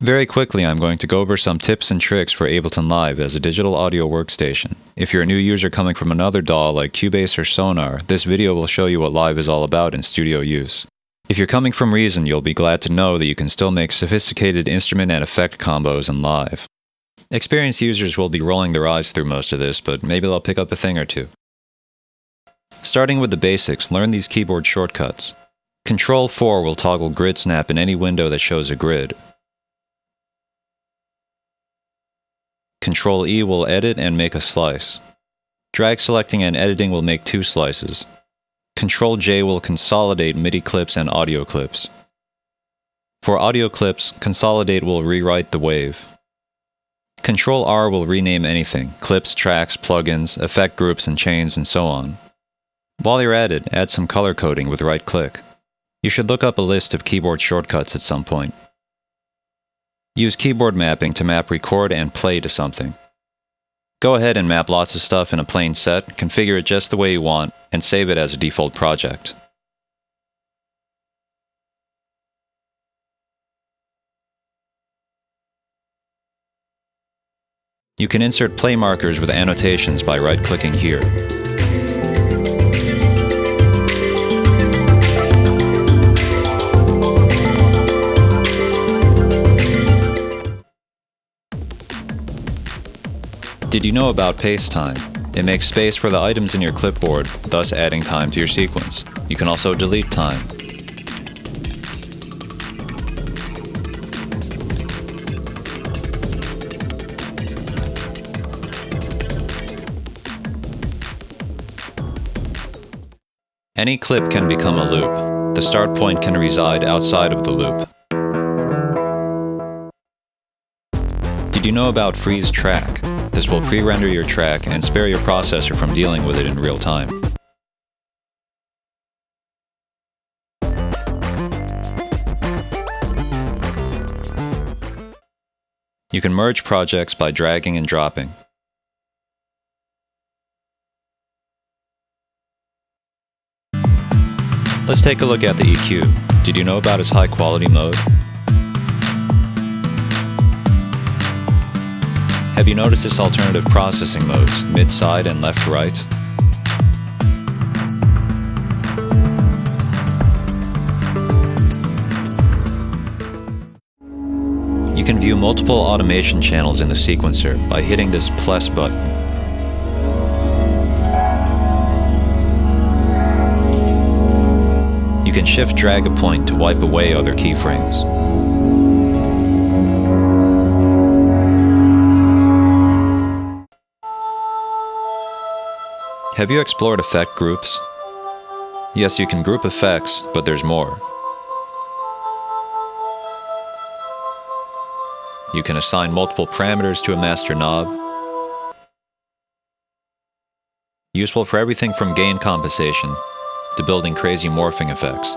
Very quickly, I'm going to go over some tips and tricks for Ableton Live as a digital audio workstation. If you're a new user coming from another DAW like Cubase or Sonar, this video will show you what Live is all about in studio use. If you're coming from Reason, you'll be glad to know that you can still make sophisticated instrument and effect combos in Live. Experienced users will be rolling their eyes through most of this, but maybe they'll pick up a thing or two. Starting with the basics, learn these keyboard shortcuts. Control 4 will toggle grid snap in any window that shows a grid. Control E will edit and make a slice. Drag selecting and editing will make 2 slices. Control J will consolidate MIDI clips and audio clips. For audio clips, consolidate will rewrite the wave. Control R will rename anything: clips, tracks, plugins, effect groups and chains, and so on. While you're at it, add some color coding with right click. You should look up a list of keyboard shortcuts at some point. Use keyboard mapping to map record and play to something. Go ahead and map lots of stuff in a plain set, configure it just the way you want, and save it as a default project. You can insert play markers with annotations by right-clicking here. Did you know about pace time? It makes space for the items in your clipboard, thus adding time to your sequence. You can also delete time. Any clip can become a loop. The start point can reside outside of the loop. Did you know about freeze track? This will pre-render your track and spare your processor from dealing with it in real time. You can merge projects by dragging and dropping. Let's take a look at the EQ. Did you know about its high quality mode? Have you noticed its alternative processing modes, mid-side and left-right? You can view multiple automation channels in the sequencer by hitting this plus button. You can shift-drag a point to wipe away other keyframes. Have you explored effect groups? Yes, you can group effects, but there's more. You can assign multiple parameters to a master knob. Useful for everything from gain compensation to building crazy morphing effects.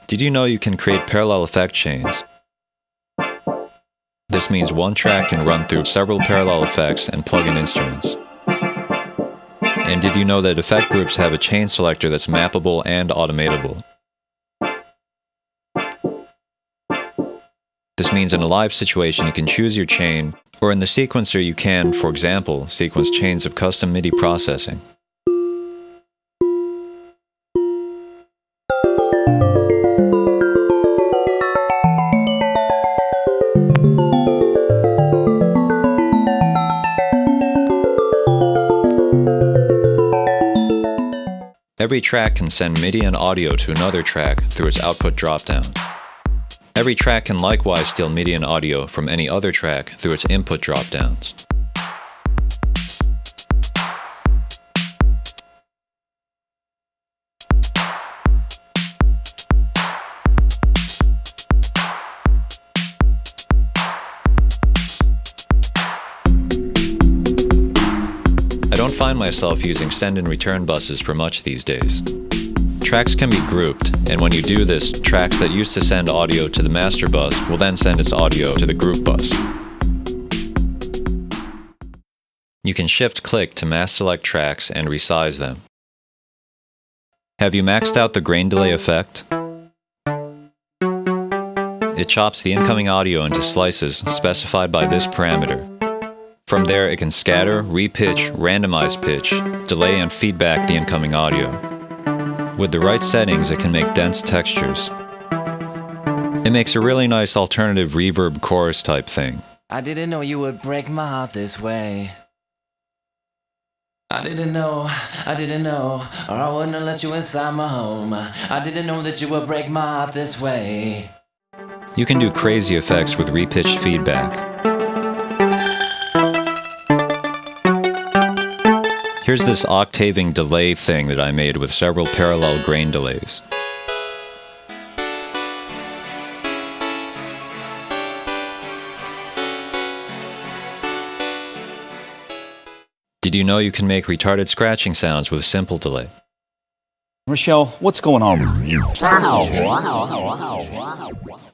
Did you know you can create parallel effect chains? This means one track can run through several parallel effects and plug-in instruments. And did you know that effect groups have a chain selector that's mappable and automatable? This means in a live situation you can choose your chain, or in the sequencer you can, for example, sequence chains of custom MIDI processing. Every track can send MIDI and audio to another track through its output dropdown. Every track can likewise steal MIDI and audio from any other track through its input dropdowns. I don't find myself using send and return buses for much these days. Tracks can be grouped, and when you do this, tracks that used to send audio to the master bus will then send its audio to the group bus. You can shift-click to mass select tracks and resize them. Have you maxed out the grain delay effect? It chops the incoming audio into slices specified by this parameter. From there, it can scatter, repitch, randomize pitch, delay, and feedback the incoming audio. With the right settings, it can make dense textures. It makes a really nice alternative reverb chorus type thing. I didn't know you would break my heart this way. I didn't know, or I wouldn't have let you inside my home. I didn't know that you would break my heart this way. You can do crazy effects with repitched feedback. Here's this octaving delay thing that I made with several parallel grain delays. Did you know you can make retarded scratching sounds with simple delay? Rochelle, what's going on?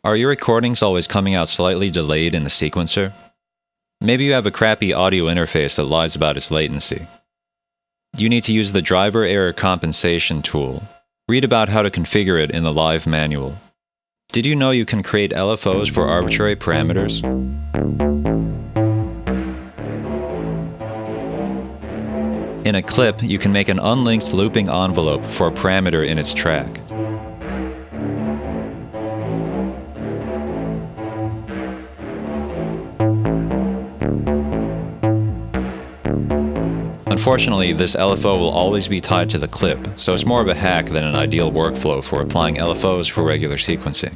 Are your recordings always coming out slightly delayed in the sequencer? Maybe you have a crappy audio interface that lies about its latency. You need to use the driver error compensation tool. Read about how to configure it in the live manual. Did you know you can create LFOs for arbitrary parameters? In a clip, you can make an unlinked looping envelope for a parameter in its track. Unfortunately, this LFO will always be tied to the clip, so it's more of a hack than an ideal workflow for applying LFOs for regular sequencing.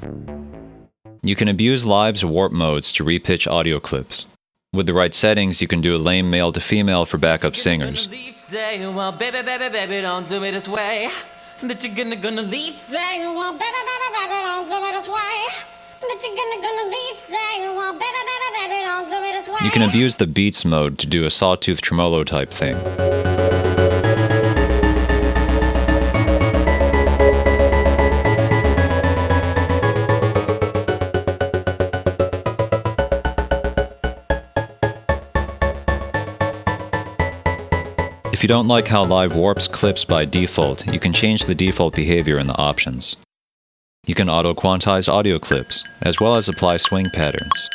You can abuse Live's warp modes to repitch audio clips. With the right settings, you can do a lame male to female for backup singers. Well, baby, baby, baby, don't do it this way. That you're gonna leave today. Well, baby, baby, baby, don't do it this way. That you're gonna leave today. Well, baby, baby, baby, don't do it this way. You can abuse the beats mode to do a sawtooth tremolo type thing. If you don't like how Live warps clips by default, you can change the default behavior in the options. You can auto-quantize audio clips, as well as apply swing patterns.